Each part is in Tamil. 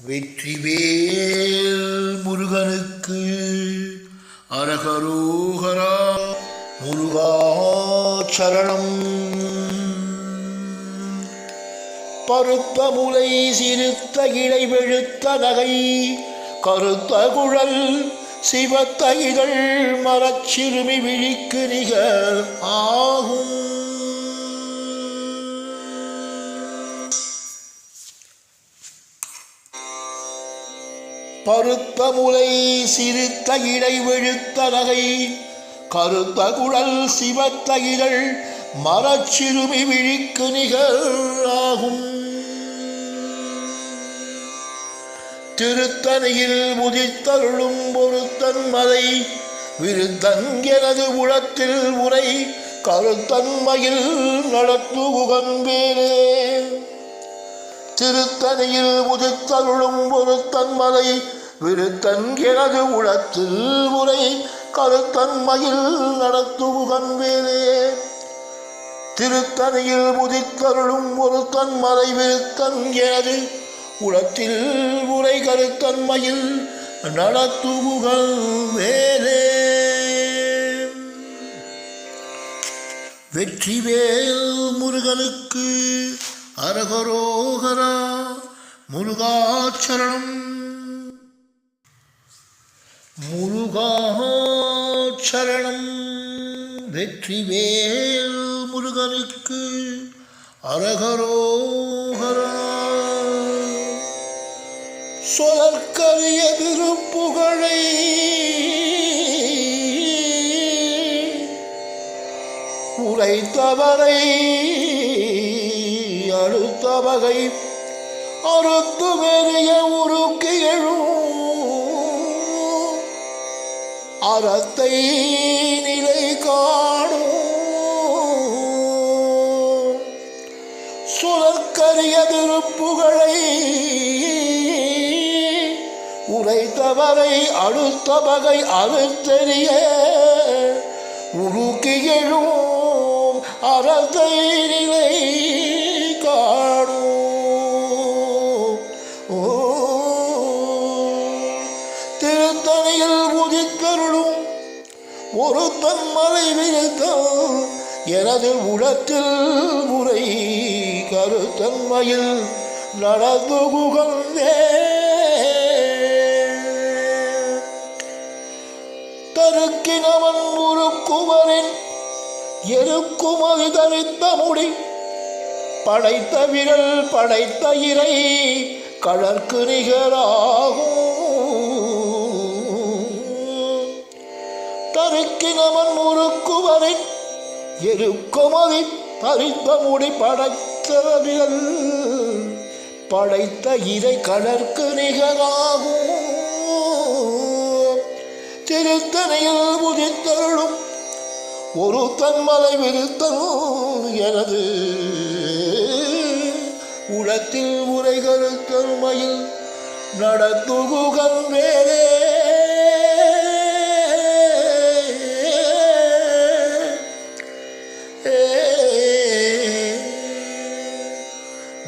வெற்றிவேல் முருகனுக்கு அரகரோகரா. முருகா சரணம். பருத்த முலை சிறுத்த இலை வெளுத்த நகை கருத்த குழல் சிவத்த இதழ் மரச்சிறுமி விழிக்கு நிகர் ஆகும். பருத்த முலை சிறுத்த இடை வெளுத்த நகை கருத்த குழல் சிவத்த இதழ் மரச்சிறுமி விழிக்கு நிகராகும். திருத்தணியில் முதித்தருளும் பொருத்தன் மலை விருத்தன் எனது உளத்தில் உரை கருத்தன்மையில் நடத்துகுகன்பேரே. திருத்தணியில் முதித்தருளும் பொருத்தன் மலை விருத்தன் எனது உளத்தில் உரை கருத்தன்மையில் நடத்துகுகன்பேரே. திருத்தணியில் முதித்தருளும் ஒருத்தன் மலை விருத்தன் எனது உளத்தில் உரை கருத்தன்மையில் நடத்துகுகள் வேலே. வெற்றிவேல் முருகனுக்கு அரகரோகரா. முருகாச்சரணம். முருகாச்சரணம். வெற்றிவேல் முருகனுக்கு அரகரோகரா. சொலற்கரிய திருப்புகழை உரைத்தவரை அடுத்த வகை அறுத்து வெறிய உருக்கி எழும் அறத்தை நிலை காணும். சுழற்கரிய திருப்புகழை உரைத்தவரை அடுத்த வகை அறுத்தெறிய உருக்கி எழும் அறத்தை நிலை காணும். திருத்தணியில் முதித்தருளும் ஒருத்தன் மலை விருத்தம் எனது உளத்தில் முறை கருத்தன்மையில் நடந்துகுகந்தே. தருக்கினவன் உருக்குவரின் எருக்குமதி தரித்த முடி படைத்த விரல் படைத்த இறை கடற்கு நிகராகும். தருக்கினவன் உருக்குவரின் எருக்குமதி தரித்த முடி படைத்த விரல் படைத்த இறை கடற்கு நிகராகும். திருத்தணியில் முதித்தருளும் ஒரு தன்மலை விருத்தம் எனது உளத்தில் உரை கருத்தன்மையில் நடத்துகுகன் வேலே.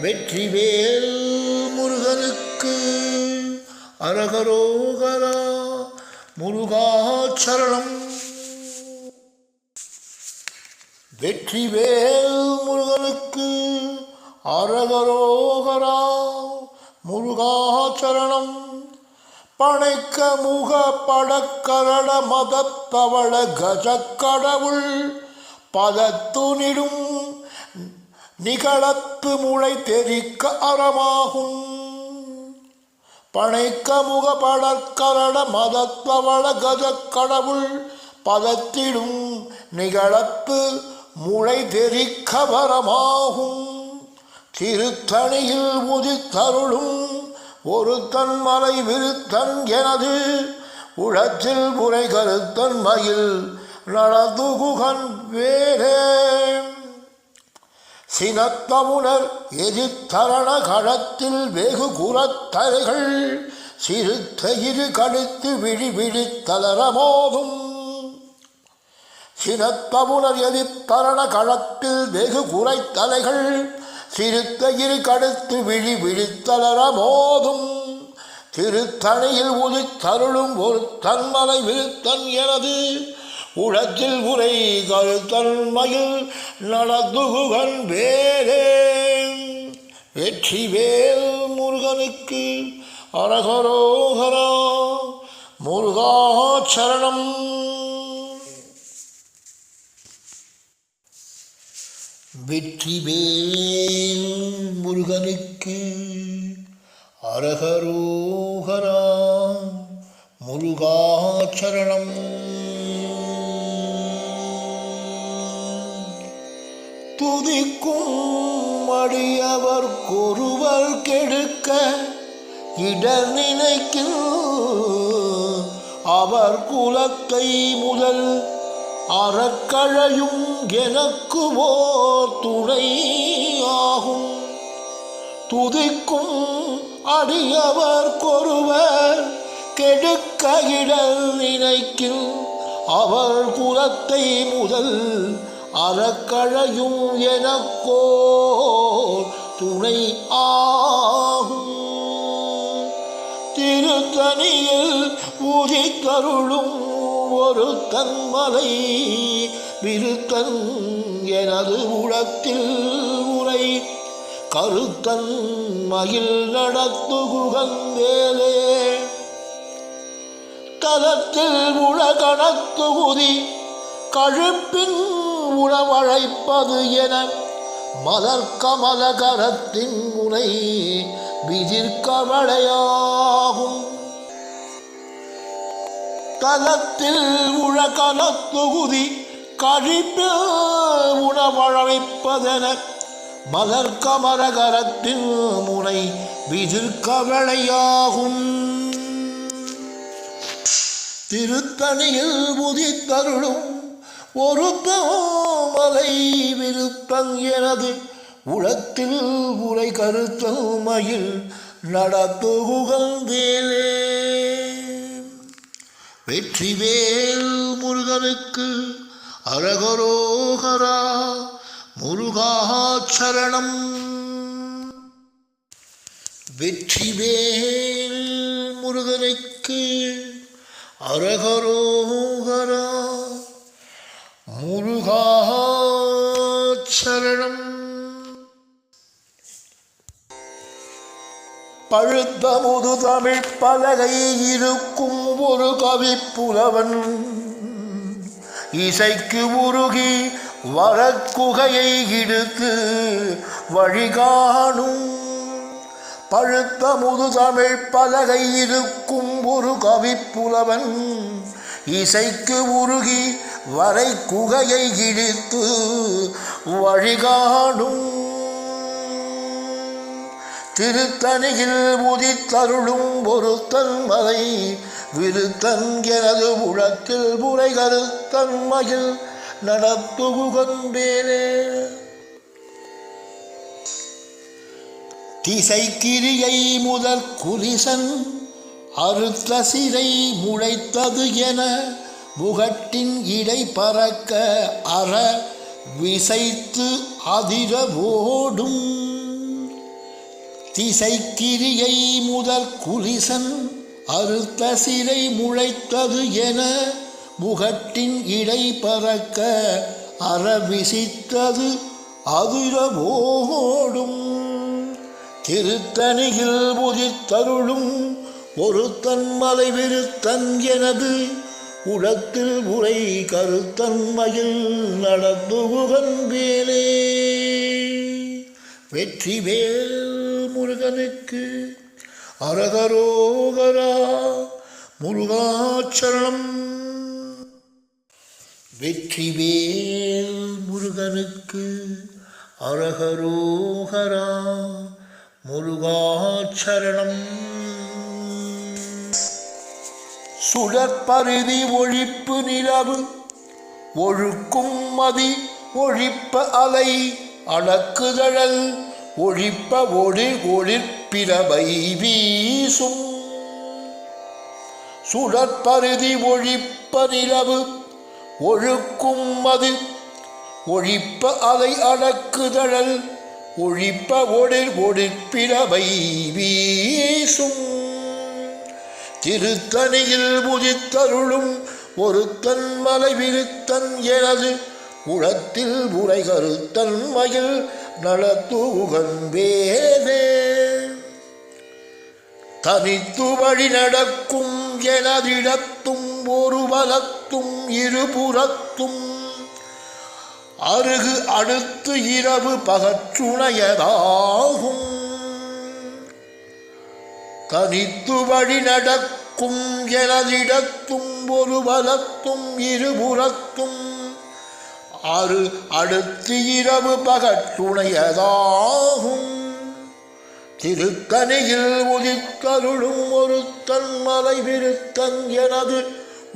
வெற்றிவேல் முருகனுக்கு அரகரோகரா. முருகாச்சரணம். வெற்றிவேல் முருகனுக்கு அரகரோகரா. முருகாச்சரணம். பனைக்க முக படக்கரட மதத்தவள கஜக்கடவுள் பதத்துனிடும் நிகழத்து முளை தெரிக்க அறமாகும். பனைக்க முக படக்கரட மதத்தவள கஜக்கடவுள் பதத்திடும் நிகழத்து முளை தெரிக்க வரமாகும். திருத்தணியில் முதித்தருளும் ஒருத்தன் மலை விருத்தன் எனது உளத்தில் உரை கருத்தன்மையில் நடந்துகுகன் வேலே. சினத்தமுனர் எதிர்த்தரண களத்தில் வெகு குரத்தரைகள் சிறுத்த இரு கடுத்து விழி விழித்தலரமோதும். சினத்தமுனர் எதிர்த்தரண களத்தில் வெகு குறைத்தலைகள் சிறுத்த இரு கடுத்து விழி விழித்தலர மோதும். திருத்தணியில் உதித்தருளும் ஒரு தன்மலை விருத்தன் எனது உளத்தில் உரை கருத்தன்மையில் நடந்துகுகன் வேலே. வெற்றிவேல் முருகனுக்கு அரகரோகரா. முருகா சரணம். வெற்றிவேல் முருகனுக்கு அரகரோகரா. முருகா சரணம். துதிக்கும் அடியவர் கொருவர் கெடுக்க இடர் நினைக்கும் அவர் குலத்தை முதல் அறக்கழையும் எனக்கு ஓர் துணையாகும். துதிக்கும் அடியவர் கொருவர் கெடுக்க இடர் நினைக்கும் அவர் குலத்தை முதல் அறக்கழையும் எனக்கோர் துணை ஆகும். திருத்தணியில் உதித்தருளும் ஒரு தன்மலை விருத்தன் எனது உளத்தில் உரை கருத்தன் மகிழ் நடத்துகுகன் வேலே. தலத்தில் உலகணத்துகுதி கழுப்பின் உணவழைப்பது என மலர் கமலகரத்தின் முனை விதிர்கவளையாகும். தலத்தில் உலகணத்துகுதி கழிப்பில் உணவழைப்பதென மலர் கமலகரத்தின் முனை விதிர்கவளையாகும். திருத்தணியில் உதித்தருளும் ஒரு தாமரை விருப்பன் எனது உளத்தில் உரை கருத்தல் மயில் நடத்துகுகன் வேலே. வெற்றிவேல் முருகனுக்கு அரகரோகரா. முருகா சரணம். வெற்றிவேல் முருகனுக்கு அரகரோகரா. முருகா சரணம். பழுத்த முது தமிழ் பலகை இருக்கும் ஒரு கவிப்புலவன் இசைக்கு உருகி வரக்குகையை இடுத்து வழிகாணும். பழுத்த முது தமிழ் பலகை இருக்கும் ஒரு கவிப்புலவன் இசைக்கு உருகி வரை குகையை இடித்து வழிகாணும். திருத்தணியில் உதித்தருளும் ஒரு தன்மலை விருத்தன் எனது உளத்தில் முறை கருத்தன்மையில் நடத்துகுகன் வேலே. திசைக்கிரியை முதற் குலிசன் அறுத்த சிறை முளைத்தது என முகட்டின் இடை பறக்க அற விசைத்து அதிர ஓடும். திசைக்கிரியை முதற் குலிசன் அறுத்த சிறை முளைத்தது என முகட்டின் இடை பறக்க அற விசித்தது அதிர ஓடும். திருத்தணியில் உதித்தருளும் ஒரு தன்மலை விருத்தன் எனது உளத்தில் உரை கருத்தன்மையில் நடந்துகுகன் வேலே. வெற்றிவேல் முருகனுக்கு அரகரோகரா. முருகா சரணம். வெற்றிவேல் முருகனுக்கு அரகரோகரா. முருகா சரணம். சுடற்பரிதி ஒழிப்பு நிலவு ஒழுக்கும் மதி ஒழிப்ப அலை அடக்குதழல் ஒழிப்ப ஒளிர் ஒளிர்பிறவை வீசும். சுடற்பரிதி ஒழிப்ப நிலவு ஒழுக்கும் மதி ஒழிப்ப அலை அடக்குதழல் ஒழிப்ப ஒளிர் ஒளிர்பிறவை வீசும். திருத்தணியில் புதித்தருளும் ஒருத்தன் மலை விருத்தன் எனது உளத்தில் உரை கருத்தன் மயில் நலத்தூகன் வேலே தனித்து வழி நடக்கும் எனதிடத்தும் ஒரு பலத்தும் இருபுறத்தும் அருகு அடுத்து இரவு பகற்றுணையதாகும் தனித்து வழி நடக்கும் எனதிடத்தும் ஒரு பலத்தும் இருபுறத்தும் அடுத்து இரவு பகற்றுணையதாகும் திருத்தணியில் உதித்தருளும் ஒருத்தன் மலை விருத்தன் எனது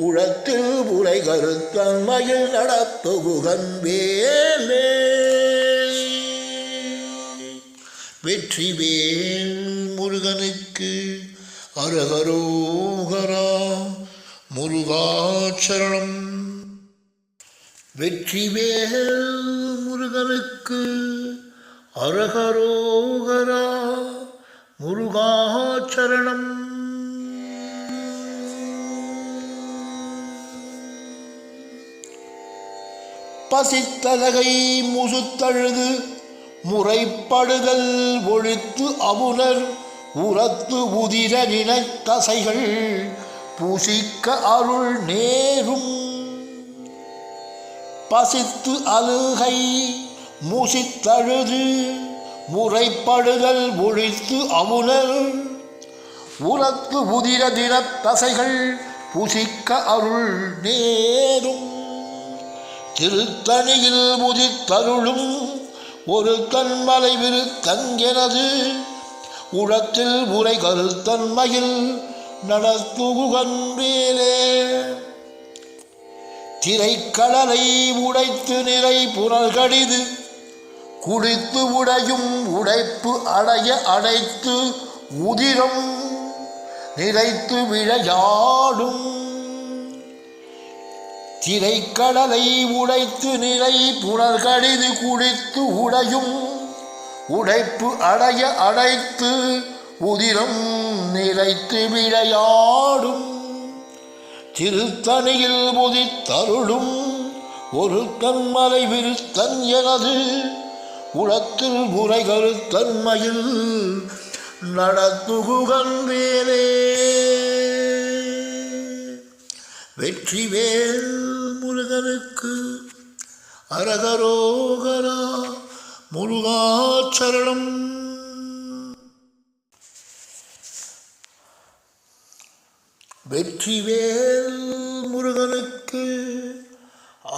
உளத்தில் உரை கருத்தன் மயில் நடத்துகுகன் வேலே வெற்றிவேல் முருகனுக்கு அரகரோகரா முருகாச்சரணம். வெற்றிவேல் முருகனுக்கு அரகரோகரா முருகாச்சரணம். பசித்தலகை முசுத்தழுது முறைப்படுதல் ஒழித்து அவுணர் உரத்து உதிர நினைத்தசைகள் பூசிக்க அருள் நேரும். பசித்து அழுகை முசித்தழுது முறைப்படுதல் ஒழித்து அவுணர் உரத்து உதிர தினத்தசைகள் பூசிக்க அருள் நேரும். திருத்தணியில் முதித்தருளும் ஒரு தன்மலை விருத்தன் எனது உளத்தில் உரை கருத்தன் மயில் நடத்துகுகன் வேலே திரைக்கடலை உடைத்து நிறை புனல்கடிது குடித்து உடையும் உடைப்பு அடைய அடைத்து உதிரம் நிறைத்து விளையாடும். திரைக்கடலை உடைத்து நிறை புனல்கடிது குடித்து உடையும் உடைப்பு அடைய அடைத்து உதிரம் நிறைத்து விளையாடும். திருத்தணியில் முதித்தருளும் ஒரு தன்மலை விருத்தன் எனது உளத்தில் உரை கருத்தன் மயில் நடத்துகுகன் வேலே வெற்றிவேல் முருகனுக்கு அரகரோகரா முருகாச்சரணம். வெற்றிவேல் முருகனுக்கு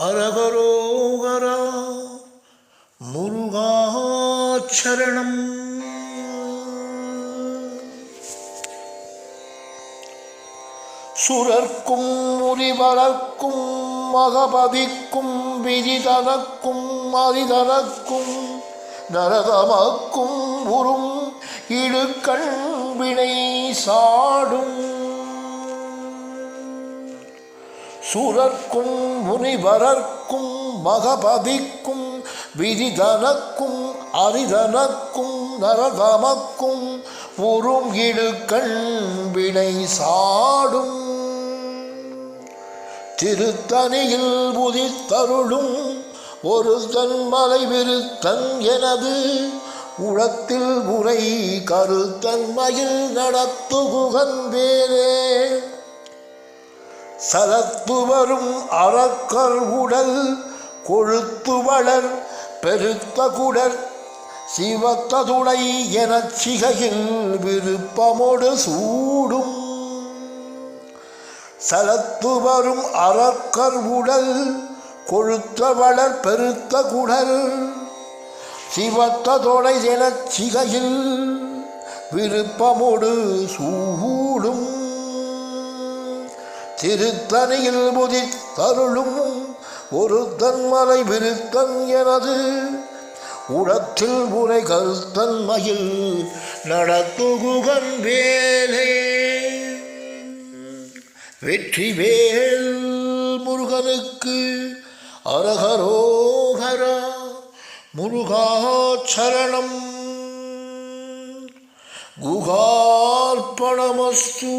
அரகரோகரா முருகாச்சரணம். சுரர்க்கும் முறிவளர்க்கும் மகபதிக்கும் விதிதனக்கும் மதிதனக்கும் நரகமக்கும் உறும் இடுக்கண் வினை சாடும். சுரர்க்கும் முனிவரர்க்கும் மகபதிக்கும் விதிதனக்கும் அரிதனக்கும் நரகமக்கும் உறும் இடுக்கண் வினை சாடும். திருத்தணியில் முதித்தருளும் ஒரு தன்மலை விருத்தன் எனது உளத்தில் உரை கருத்தன் மயில் நடத்துகுகன் வேலே சலத்து வரும் அறக்கர் உடல் கொழுத்து வளர் பெருத்த குடர் சிவத்ததுளை எனச் சிகையில் விருப்பமோடு சூடும். சலத்து வரும் அறக்கர் உடல் கொழுத்த வளர் பெருத்த குடல் சிவத்ததொடை எனச் சிகையில் விருப்பமோடு சூடும். திருத்தணியில் முதித்தருளும் ஒரு தன்மலை விருத்தன் எனது உளத்தில் உரை கருத்தன் மயில் நடத்துகுகன் வேலே வெற்றிவேல் முருகனுக்கு அரகரோகரா முருகாச்சரணம். குகார்ப்பணமஸ்து.